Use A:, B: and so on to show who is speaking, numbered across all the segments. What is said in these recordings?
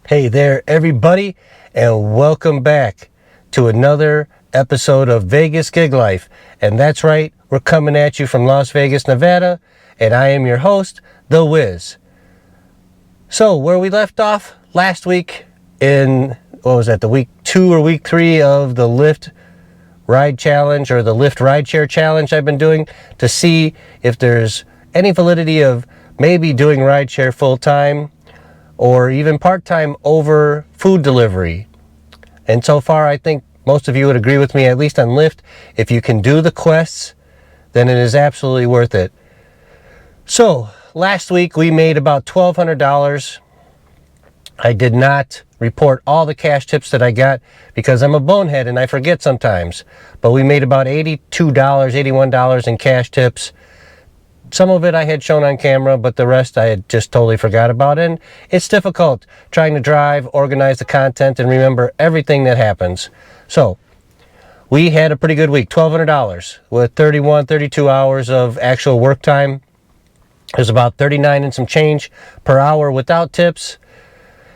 A: Hey there, everybody, and welcome back to another episode of Vegas Gig Life. And that's right, we're coming at you from Las Vegas, Nevada, and I am your host, The Wiz. So, where we left off last week in, the week 2 or week 3 of the Lyft Ride Challenge, or the Lyft Rideshare Challenge I've been doing, to see if there's any validity of maybe doing rideshare full-time, or even part-time over food delivery. And so far, I think most of you would agree with me, at least on Lyft. If you can do the quests, then it is absolutely worth it. So, last week we made about $1,200. I did not report all the cash tips that I got because I'm a bonehead and I forget sometimes. But we made about $82, $81 in cash tips. Some of it I had shown on camera, but the rest I had just totally forgot about. And it's difficult trying to drive, organize the content, and remember everything that happens. So, we had a pretty good week, $1,200 with 32 hours of actual work time. It was about 39 and some change per hour without tips.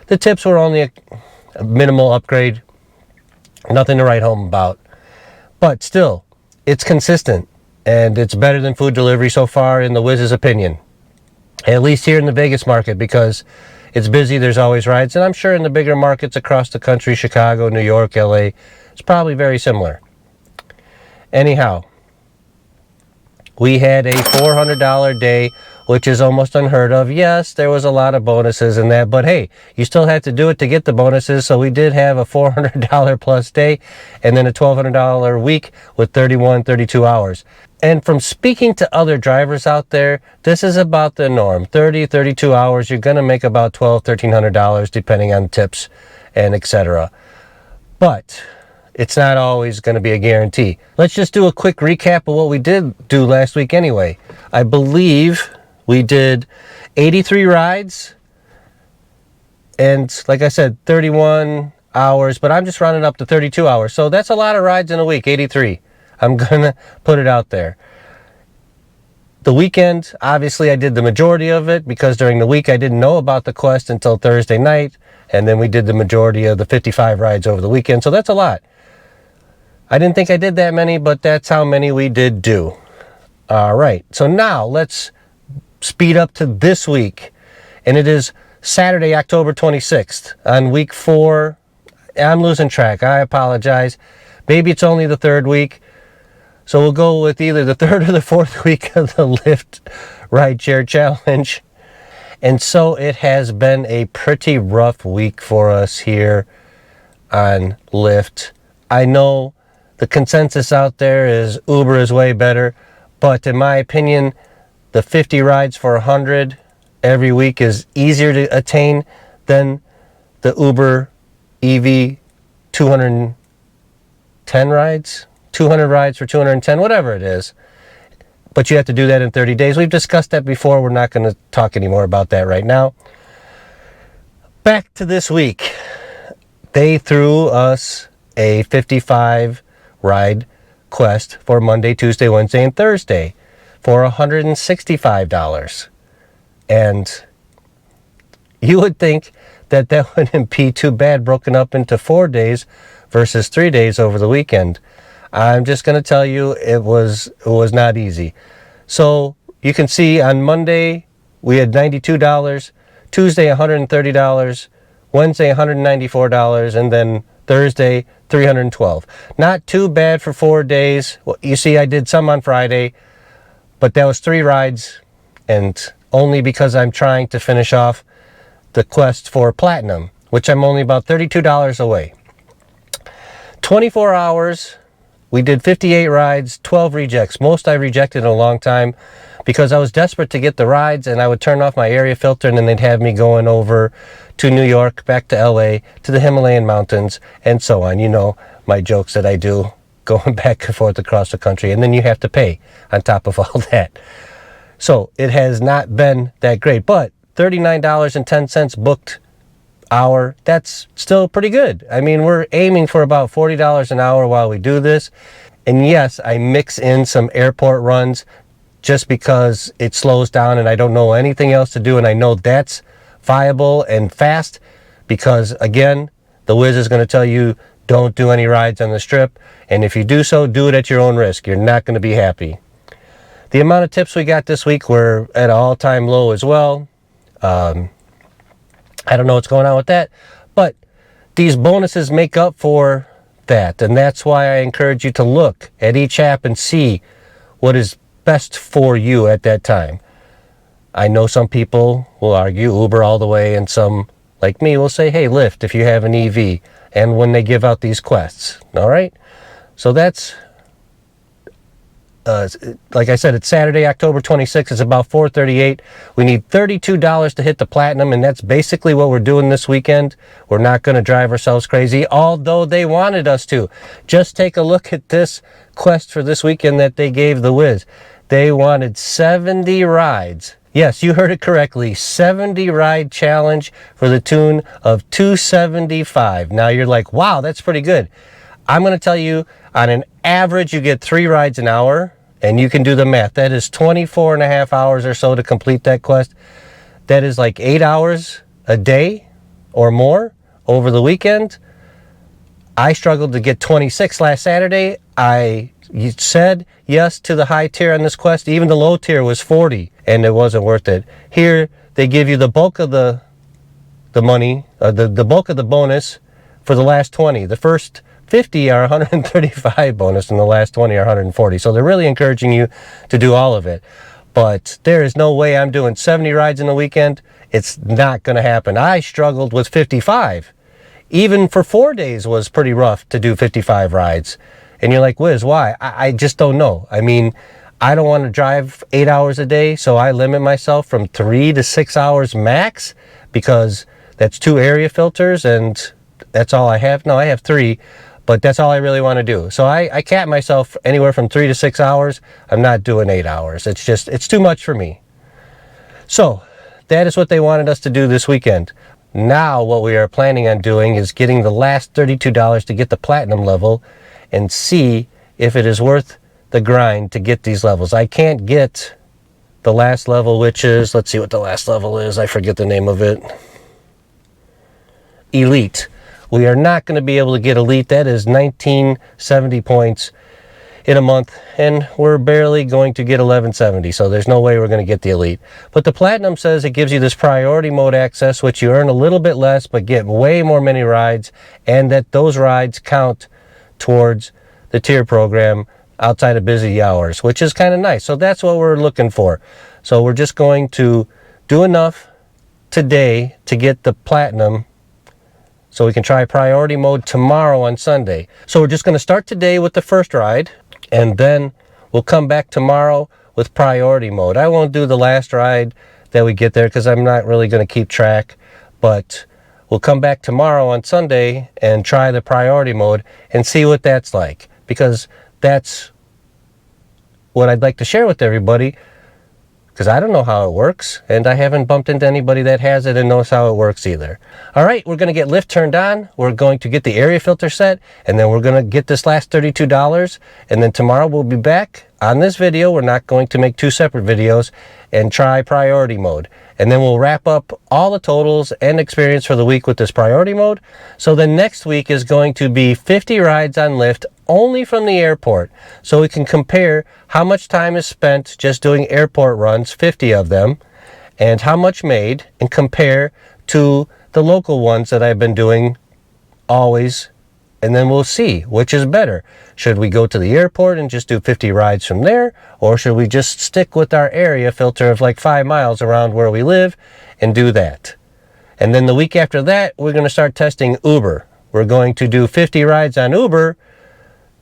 A: The tips were only a minimal upgrade, nothing to write home about. But still, it's consistent. And it's better than food delivery so far, in the Wiz's opinion. At least here in the Vegas market, because it's busy, there's always rides. And I'm sure in the bigger markets across the country, Chicago, New York, LA, it's probably very similar. Anyhow, we had a $400 day, which is almost unheard of. Yes, there was a lot of bonuses in that, but hey, you still had to do it to get the bonuses, so we did have a $400 plus day, and then a $1,200 week with 32 hours. And from speaking to other drivers out there, this is about the norm. 32 hours, you're going to make about $1,200, depending on tips and etc. But it's not always going to be a guarantee. Let's just do a quick recap of what we did do last week anyway. I believe we did 83 rides, and like I said, 31 hours, but I'm just rounding up to 32 hours. So that's a lot of rides in a week, 83. I'm going to put it out there. The weekend, obviously I did the majority of it, because during the week I didn't know about the quest until Thursday night, and then we did the majority of the 55 rides over the weekend, so that's a lot. I didn't think I did that many, but that's how many we did do. All right, so now let's speed up to this week, and it is Saturday, October 26th, on week 4. I'm losing track, I apologize. Maybe it's only the 3rd week, so we'll go with either the 3rd or the 4th week of the Lyft Rideshare Challenge. And so it has been a pretty rough week for us here on Lyft. I know the consensus out there is Uber is way better, but in my opinion, the 50 rides for 100 every week is easier to attain than the Uber EV 210 rides, 200 rides for 210, whatever it is. But you have to do that in 30 days. We've discussed that before. We're not going to talk anymore about that right now. Back to this week. They threw us a 55 ride quest for Monday, Tuesday, Wednesday, and Thursday for $165. And you would think that that wouldn't be too bad, broken up into 4 days versus 3 days over the weekend. I'm just going to tell you, it was not easy. So you can see on Monday we had $92, Tuesday $130, Wednesday $194, and then Thursday $312. Not too bad for 4 days. Well, you see, I did some on Friday, but that was 3 rides, and only because I'm trying to finish off the quest for Platinum, which I'm only about $32 away. 24 hours, we did 58 rides, 12 rejects. Most I rejected in a long time, because I was desperate to get the rides, and I would turn off my area filter, and then they'd have me going over to New York, back to LA, to the Himalayan mountains, and so on. You know my jokes that I do, going back and forth across the country, and then you have to pay on top of all that. So it has not been that great, but $39.10 booked hour, that's still pretty good. I mean, we're aiming for about $40 an hour while we do this. And yes, I mix in some airport runs just because it slows down and I don't know anything else to do, and I know that's viable and fast because again, the Wiz is going to tell you don't do any rides on the Strip, and if you do so, do it at your own risk. You're not going to be happy. The amount of tips we got this week were at an all-time low as well. I don't know what's going on with that, but these bonuses make up for that, and that's why I encourage you to look at each app and see what is best for you at that time. I know some people will argue Uber all the way, and some, like me, will say, hey, Lyft if you have an EV, and when they give out these quests, all right? So that's, like I said, it's Saturday, October 26th. It's about 4:38. We need $32 to hit the platinum, and that's basically what we're doing this weekend. We're not going to drive ourselves crazy, although they wanted us to. Just take a look at this quest for this weekend that they gave the Wiz. They wanted 70 rides. Yes, you heard it correctly. 70 ride challenge for the tune of $275. Now you're like, wow, that's pretty good. I'm going to tell you, on an average, you get 3 rides an hour, and you can do the math. That is 24 and a half hours or so to complete that quest. That is like 8 hours a day or more over the weekend. I struggled to get 26 last Saturday. You said yes to the high tier on this quest. Even the low tier was 40, and it wasn't worth it. Here, they give you the bulk of the money, the bulk of the bonus for the last 20. The first 50 are 135 bonus, and the last 20 are 140. So they're really encouraging you to do all of it. But there is no way I'm doing 70 rides in a weekend. It's not going to happen. I struggled with 55. Even for 4 days was pretty rough to do 55 rides. And you're like, Wiz, why? I just don't know. I mean, I don't want to drive 8 hours a day, so I limit myself from 3 to 6 hours max, because that's 2 area filters, and that's all I have. No, I have 3, but that's all I really want to do. So I cap myself anywhere from 3 to 6 hours. I'm not doing 8 hours. It's too much for me. So that is what they wanted us to do this weekend. Now what we are planning on doing is getting the last $32 to get the platinum level, and see if it is worth the grind to get these levels. I can't get the last level, which is, let's see what the last level is. I forget the name of it. Elite. We are not going to be able to get Elite. That is 1970 points in a month, and we're barely going to get 1170, so there's no way we're going to get the Elite. But the Platinum says it gives you this priority mode access, which you earn a little bit less, but get way more many rides, and that those rides count towards the tier program outside of busy hours, which is kind of nice. So that's what we're looking for. So we're just going to do enough today to get the platinum so we can try priority mode tomorrow on Sunday. So we're just going to start today with the first ride, and then we'll come back tomorrow with priority mode. I won't do the last ride that we get there because I'm not really going to keep track, but we'll come back tomorrow on Sunday and try the priority mode and see what that's like, because that's what I'd like to share with everybody, because I don't know how it works, and I haven't bumped into anybody that has it and knows how it works either. All right, we're going to get Lyft turned on. We're going to get the area filter set, and then we're going to get this last $32, and then tomorrow we'll be back on this video. We're not going to make 2 separate videos, and try priority mode. And then we'll wrap up all the totals and experience for the week with this priority mode. So the next week is going to be 50 rides on Lyft only from the airport. So we can compare how much time is spent just doing airport runs, 50 of them, and how much made, and compare to the local ones that I've been doing always. And then we'll see which is better. Should we go to the airport and just do 50 rides from there? Or should we just stick with our area filter of like 5 miles around where we live and do that? And then the week after that, we're going to start testing Uber. We're going to do 50 rides on Uber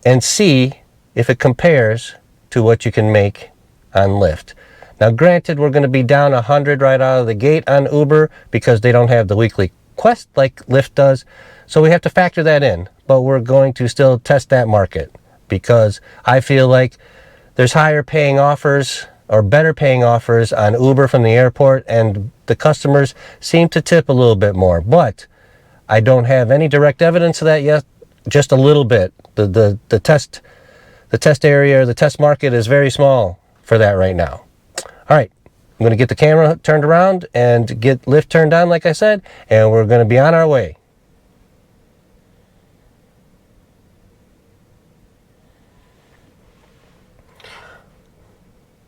A: and see if it compares to what you can make on Lyft. Now granted, we're going to be down 100 right out of the gate on Uber because they don't have the weekly quest like Lyft does. So we have to factor that in, but we're going to still test that market, because I feel like there's higher paying offers or better paying offers on Uber from the airport, and the customers seem to tip a little bit more. But I don't have any direct evidence of that yet, just a little bit. The test area, the test market is very small for that right now. All right, I'm going to get the camera turned around and get Lyft turned on, like I said, and we're going to be on our way.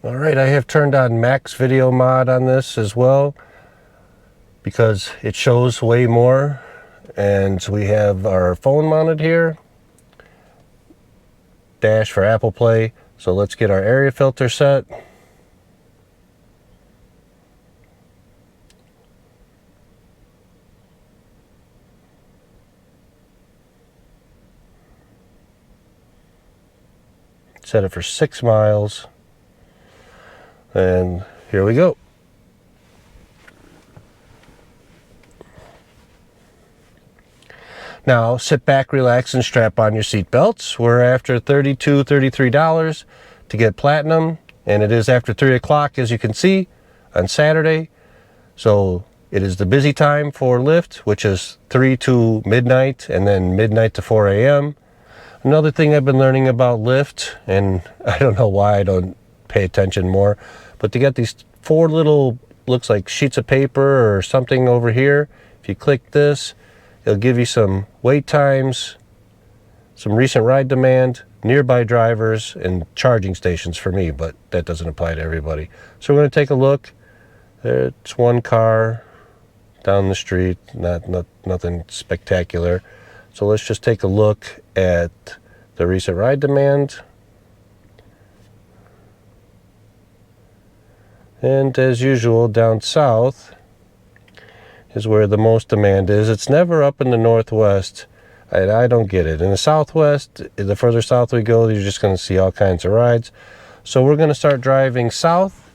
A: All right, I have turned on max video mod on this as well because it shows way more. And we have our phone mounted here, dash for Apple Play. So let's get our area filter set. Set it for 6 miles. And here we go. Now sit back, relax, and strap on your seat belts. We're after $32, $33 to get platinum, and it is after 3 o'clock, as you can see, on Saturday. So it is the busy time for Lyft, which is 3 to midnight, and then midnight to 4 a.m. Another thing I've been learning about Lyft, and I don't know why I don't pay attention more, but to get these 4 little, looks like sheets of paper or something over here, if you click this, it'll give you some wait times, some recent ride demand, nearby drivers, and charging stations for me, but that doesn't apply to everybody. So we're going to take a look. It's one car down the street, nothing spectacular. So let's just take a look at the recent ride demand. And as usual, down south is where the most demand is. It's never up in the northwest. I don't get it. In the southwest, the further south we go, you're just going to see all kinds of rides. So we're going to start driving south,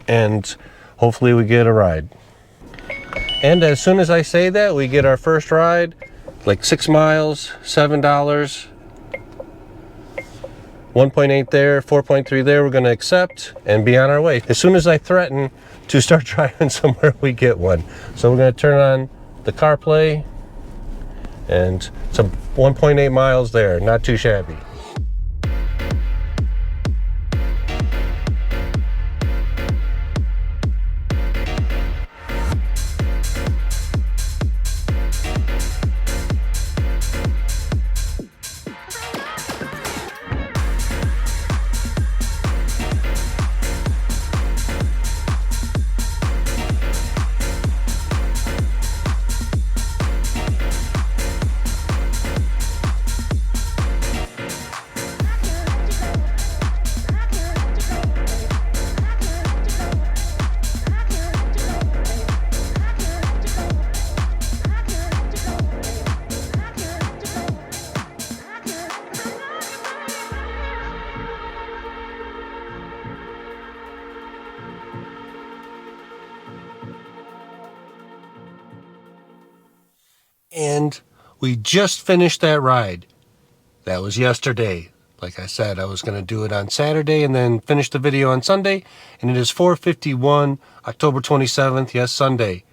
A: and hopefully we get a ride. And as soon as I say that, we get our first ride, like 6 miles, $7. 1.8 there, 4.3 there, we're going to accept and be on our way. As soon as I threaten to start driving somewhere, we get one. So we're going to turn on the CarPlay, and some 1.8 miles there, not too shabby. And we just finished that ride. That was yesterday. Like I said, I was going to do it on Saturday and then finish the video on Sunday. And it is 4:51, October 27th. Yes, Sunday.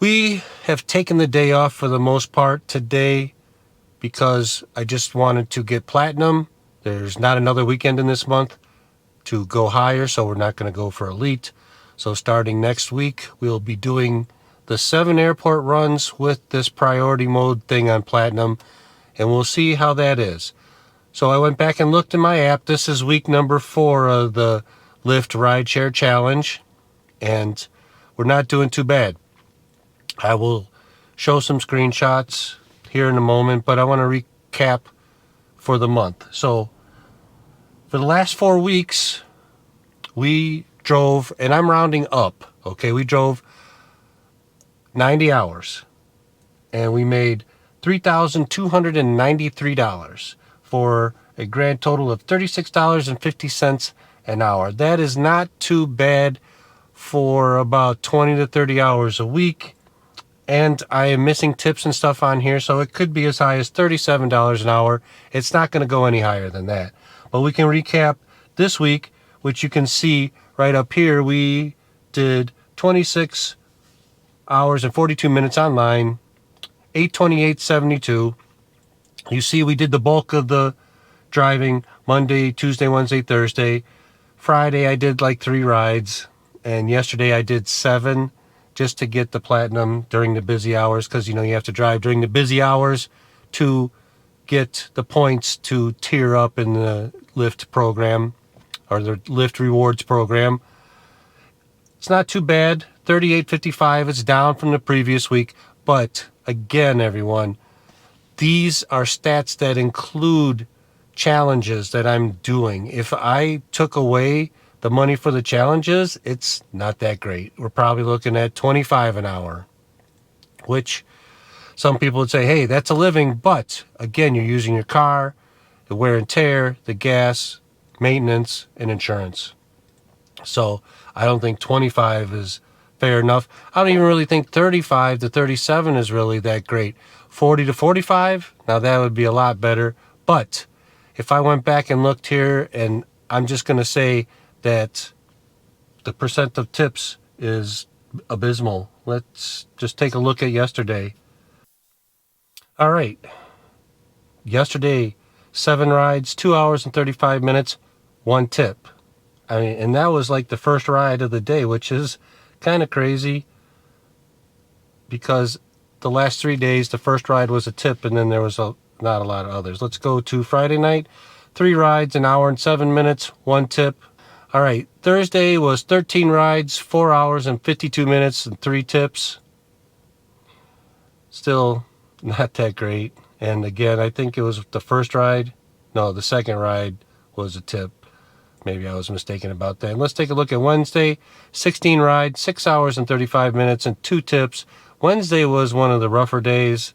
A: We have taken the day off for the most part today because I just wanted to get platinum. There's not another weekend in this month to go higher, so we're not going to go for elite. So starting next week, we'll be doing the 7 airport runs with this priority mode thing on platinum, and we'll see how that is. So I went back and looked in my app. This is week number 4 of the Lyft Rideshare Challenge, and we're not doing too bad. I will show some screenshots here in a moment, but I want to recap for the month. So for the last 4 weeks, we drove, and I'm rounding up, okay? We drove 90 hours, and we made $3,293 for a grand total of $36.50 an hour. That is not too bad for about 20 to 30 hours a week, and I am missing tips and stuff on here, so it could be as high as $37 an hour. It's not going to go any higher than that. But we can recap this week, which you can see right up here. We did 26 hours and 42 minutes online, 828.72. You see we did the bulk of the driving Monday, Tuesday, Wednesday, Thursday. Friday I did like 3 rides, And yesterday I did 7 just to get the platinum during the busy hours, because you have to drive during the busy hours to get the points to tier up in the Lyft program, or the Lyft rewards program. It's not too bad. 38.55. It's down from the previous week. But again, everyone, these are stats that include challenges that I'm doing. If I took away the money for the challenges, it's not that great. We're probably looking at $25 an hour, which some people would say, hey, that's a living. But again, you're using your car, the wear and tear, the gas, maintenance, and insurance. So I don't think 25 is fair enough. I don't even really think 35 to 37 is really that great. 40 to 45, now that would be a lot better. But if I went back and looked here, and I'm just going to say that the percent of tips is abysmal. Let's just take a look at yesterday. All right. Yesterday, 7 rides, 2 hours and 35 minutes, 1 tip. I mean, and that was like the first ride of the day, which is kind of crazy, because the last 3 days, the first ride was a tip, and then there was not a lot of others. Let's go to Friday night. 3 rides, 1 hour and 7 minutes, 1 tip. All right, Thursday was 13 rides, 4 hours and 52 minutes, and 3 tips. Still not that great. And again, I think it was the first ride. No, the second ride was a tip. Maybe I was mistaken about that. And let's take a look at Wednesday. 16 rides, 6 hours and 35 minutes, and 2 tips. Wednesday was one of the rougher days.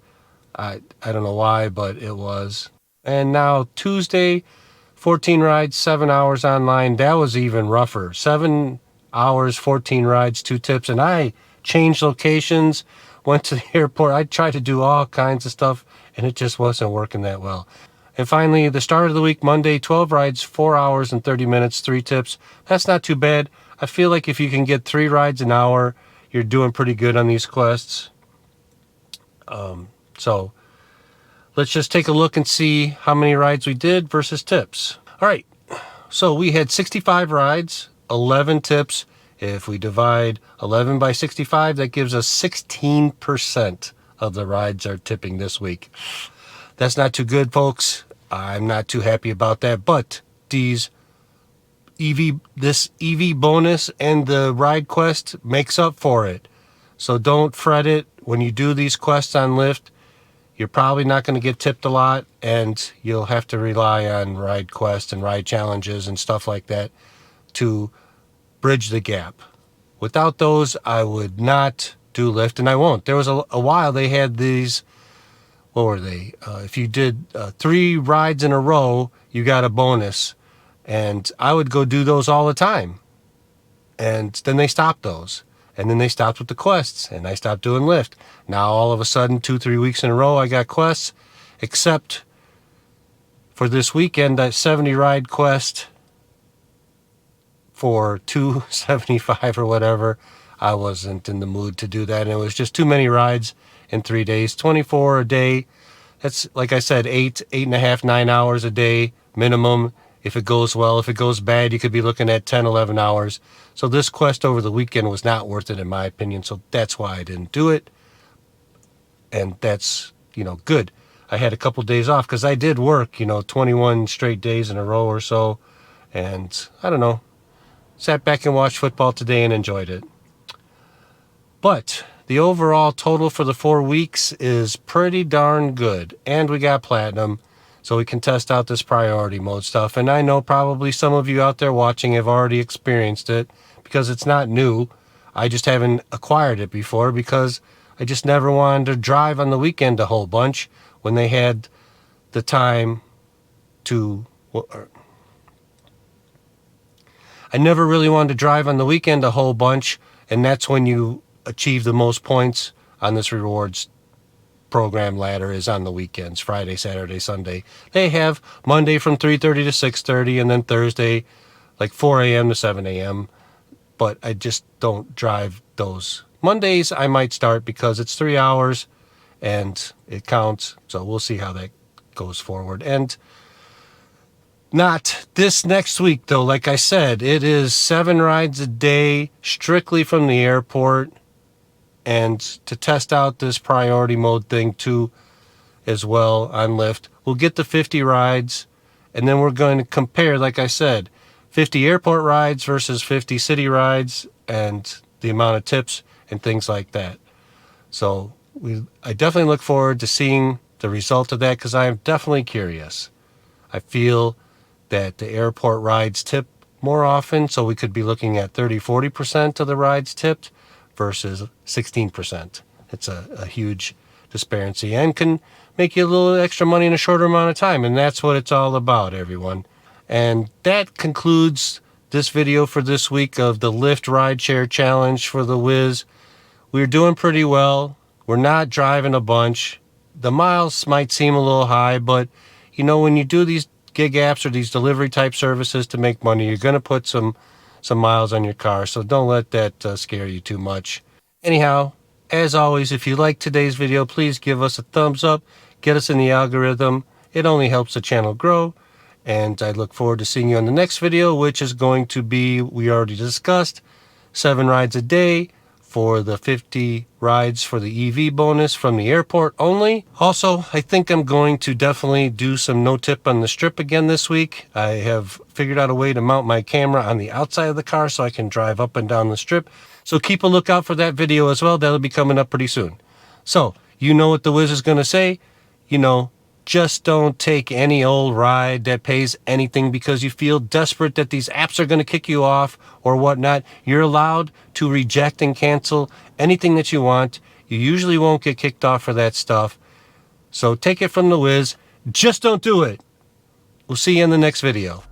A: I don't know why, but it was. And now Tuesday, 14 rides, 7 hours online. That was even rougher. 7 hours, 14 rides, 2 tips. And I changed locations, went to the airport. I tried to do all kinds of stuff, and it just wasn't working that well. And finally, the start of the week, Monday, 12 rides, 4 hours and 30 minutes, 3 tips. That's not too bad. I feel like if you can get 3 rides an hour, you're doing pretty good on these quests. So let's just take a look and see how many rides we did versus tips. All right. So we had 65 rides, 11 tips. If we divide 11 by 65, that gives us 16% of the rides are tipping this week. That's not too good, folks. I'm not too happy about that, but this EV bonus and the ride quest makes up for it. So don't fret it. When you do these quests on Lyft, you're probably not going to get tipped a lot, and you'll have to rely on ride quests and ride challenges and stuff like that to bridge the gap. Without those, I would not do Lyft, and I won't. There was a while they had these. What were they? If you did 3 rides in a row, you got a bonus. And I would go do those all the time. And then they stopped those. And then they stopped with the quests. And I stopped doing Lyft. Now all of a sudden, 2-3 weeks in a row, I got quests. Except for this weekend, that 70 ride quest for $275 or whatever. I wasn't in the mood to do that. And it was just too many rides in 3 days. 24 a day. That's, like I said, 8.5, 9 hours a day minimum. If it goes well, if it goes bad, you could be looking at 10, 11 hours. So this quest over the weekend was not worth it, in my opinion. So that's why I didn't do it. And that's, good. I had a couple days off because I did work, 21 straight days in a row or so. And I don't know, sat back and watched football today and enjoyed it. But the overall total for the 4 weeks is pretty darn good. And we got platinum, so we can test out this priority mode stuff. And I know probably some of you out there watching have already experienced it, because it's not new. I just haven't acquired it before because I just never wanted to drive on the weekend a whole bunch when they had the time to... I never really wanted to drive on the weekend a whole bunch, and that's when you achieve the most points on this rewards program ladder, is on the weekends, Friday, Saturday, Sunday. They have Monday from 3:30 to 6:30, and then Thursday like 4 a.m. to 7 a.m. But I just don't drive those. Mondays I might start because it's 3 hours and it counts. So we'll see how that goes forward. And Not this next week, though. Like I said, it is 7 rides a day strictly from the airport. And to test out this priority mode thing too as well on Lyft, we'll get the 50 rides. And then we're going to compare, like I said, 50 airport rides versus 50 city rides and the amount of tips and things like that. So I definitely look forward to seeing the result of that because I am definitely curious. I feel that the airport rides tip more often, so we could be looking at 30-40% of the rides tipped versus 16%. It's a huge disparity and can make you a little extra money in a shorter amount of time, and that's what it's all about, everyone. And that concludes this video for this week of the Lyft Rideshare Challenge for the Wiz. We're doing pretty well. We're not driving a bunch. The miles might seem a little high, but you know, when you do these gig apps or these delivery type services to make money, you're going to put some miles on your car. So don't let that scare you too much. Anyhow, as always, if you like today's video, please give us a thumbs up. Get us in the algorithm. It only helps the channel grow. And I look forward to seeing you on the next video, which is going to be, we already discussed, 7 rides a day for the 50 rides for the EV bonus from the airport only. Also, I think I'm going to definitely do some no tip on the strip again this week. I have figured out a way to mount my camera on the outside of the car so I can drive up and down the strip. So keep a lookout for that video as well. That'll be coming up pretty soon. So, you know what the Wiz is going to say. You know, just don't take any old ride that pays anything because you feel desperate that these apps are going to kick you off or whatnot. You're allowed to reject and cancel anything that you want. You usually won't get kicked off for that stuff. So take it from the Wiz. Just don't do it. We'll see you in the next video.